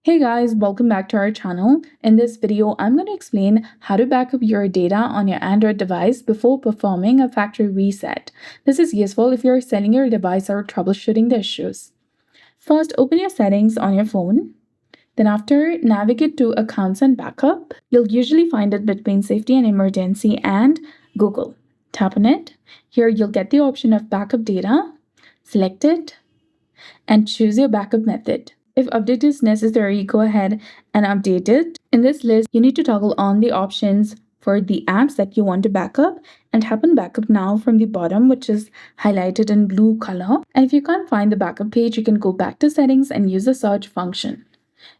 Hey guys, welcome back to our channel. In this video, I'm going to explain how to back up your data on your Android device before performing a factory reset. This is useful if you're selling your device or troubleshooting the issues. First, open your settings on your phone. Then after, navigate to Accounts and Backup. You'll usually find it between Safety and Emergency and Google. Tap on it. Here you'll get the option of Backup Data. Select it and choose your backup method. If update is necessary, go ahead and update it. In this list, you need to toggle on the options for the apps that you want to backup and tap on backup now from the bottom, which is highlighted in blue color. And if you can't find the backup page, you can go back to settings and use the search function.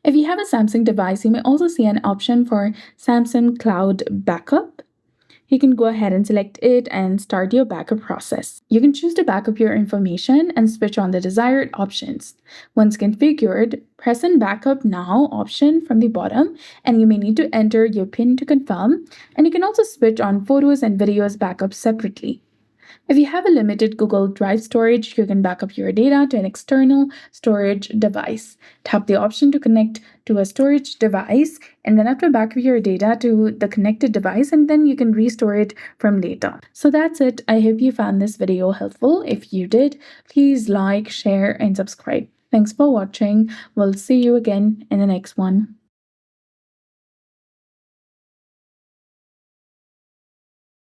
If you have a Samsung device, you may also see an option for Samsung Cloud Backup. You can go ahead and select it and start your backup process. You can choose to backup your information and switch on the desired options. Once configured, press on Backup Now option from the bottom, and you may need to enter your PIN to confirm. And you can also switch on photos and videos backup separately. If you have a limited Google Drive storage, you can backup your data to an external storage device. Tap the option to connect to a storage device, and then after backup your data to the connected device, and then you can restore it from later. So that's it. I hope you found this video helpful. If you did, please like, share, and subscribe. Thanks for watching. We'll see you again in the next one.